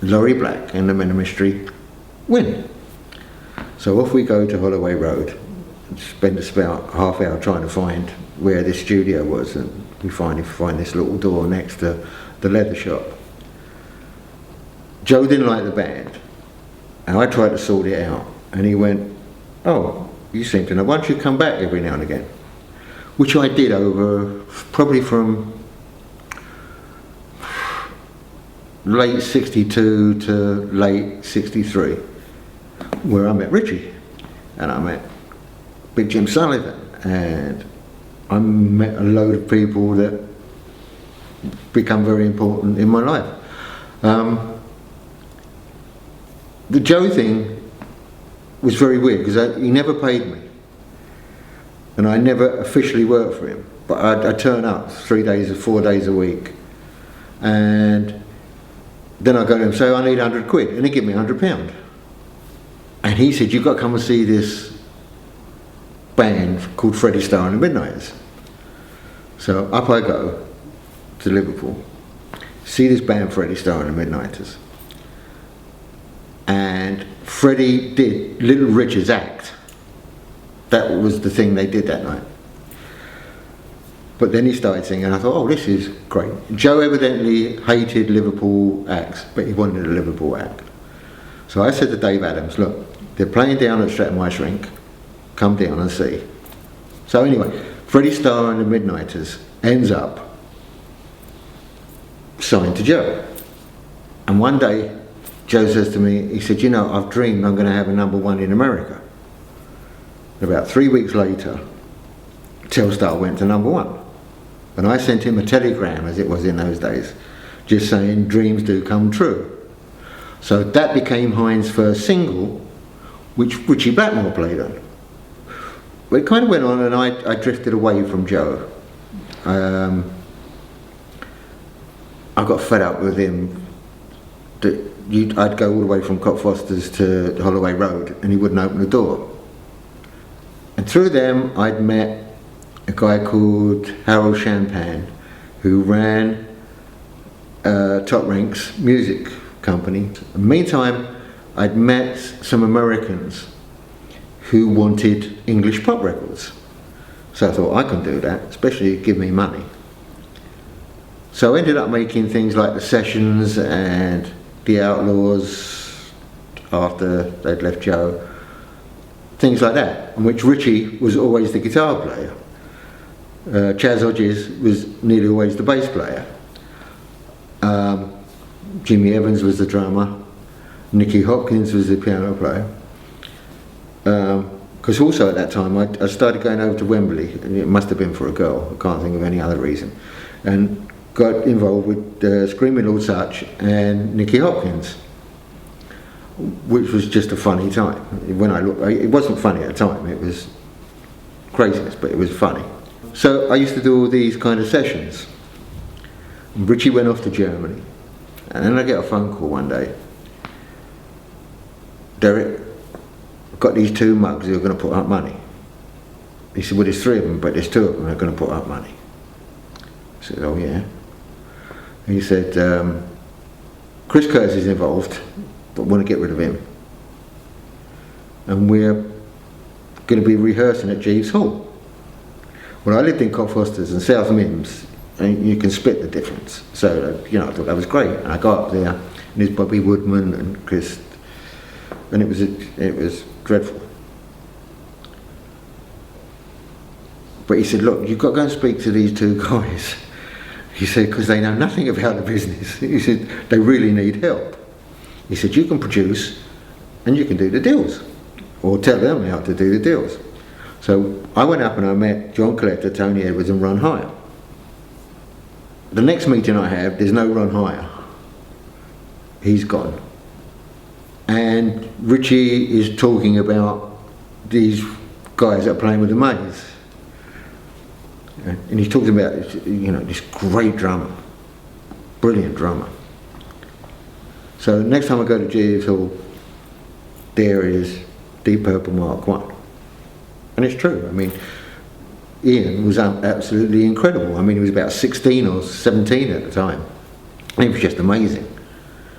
Laurie Black and the Men of Mystery win. So off we go to Holloway Road and spend about half hour trying to find where this studio was, and we find this little door next to the leather shop. Joe didn't like the band, and I tried to sort it out, and he went, "Oh, you seem to know, why don't you come back every now and again?" Which I did over probably from late 62 to late 63, where I met Ritchie, and I met Big Jim Sullivan, and I met a load of people that become very important in my life. The Joe thing was very weird because he never paid me, and I never officially worked for him, but I'd turn up 3 days or 4 days a week, and then I go to him and say, "I need 100 quid, and he'd give me £100. And he said, "You've got to come and see this band called Freddie Starr and the Midnighters." So up I go to Liverpool, see this band Freddie Starr and the Midnighters. And Freddie did Little Richard's act. That was the thing they did that night. But then he started singing, and I thought, oh, this is great. Joe evidently hated Liverpool acts, but he wanted a Liverpool act. So I said to Dave Adams, "Look, they're playing down at Streatham Ice Rink, come down and see." So anyway, Freddie Starr and the Midnighters ends up signed to Joe. And one day, Joe says to me, he said, "You know, I've dreamed I'm going to have a #1 in America." About 3 weeks later, Telstar went to #1. And I sent him a telegram, as it was in those days, just saying, "Dreams do come true." So that became Hind's first single, which Ritchie Blackmore played on. But it kind of went on, and I drifted away from Joe. I got fed up with him. I'd go all the way from Cockfosters to Holloway Road, and he wouldn't open the door. And through them, I'd met a guy called Harold Champagne, who ran Top Rank's music company. In the meantime, I'd met some Americans who wanted English pop records. So I thought, I can do that, especially give me money. So I ended up making things like the Sessions and the Outlaws after they'd left Joe. Things like that, in which Ritchie was always the guitar player. Chaz Hodges was nearly always the bass player. Jimmy Evans was the drummer. Nicky Hopkins was the piano player. Because also at that time I started going over to Wembley, and it must have been for a girl, I can't think of any other reason, and got involved with Screaming Lord Sutch and Nicky Hopkins, which was just a funny time. When I look, it wasn't funny at the time, it was craziness, but it was funny. So I used to do all these kind of sessions. And Ritchie went off to Germany, and then I get a phone call one day. "Derek, I've got these 2 mugs who are going to put up money." He said, "Well, there's 3 of them, but there's 2 of them who are going to put up money." I said, "Oh yeah." And he said, "Chris Curtis is involved, but want to get rid of him. And we're going to be rehearsing at Jeeves Hall." Well, I lived in Cockfosters and South Mims, and you can split the difference. So, you know, I thought that was great. And I got up there, and there's Bobby Woodman and Chris, and it was dreadful. But he said, "Look, you've got to go and speak to these 2 guys." He said, "because they know nothing about the business." He said, "They really need help." He said, "You can produce, and you can do the deals, or tell them how to do the deals." So I went up and I met John Collector, Tony Edwards and Ron Hire. The next meeting I have, there's no Ron Hire. He's gone. And Ritchie is talking about these guys that are playing with the Mays. And he's talking about, you know, this great drummer, brilliant drummer. So next time I go to Jeeves Hall, there is Deep Purple Mark 1. And it's true. I mean, Ian was absolutely incredible. I mean, he was about 16 or 17 at the time. He was just amazing.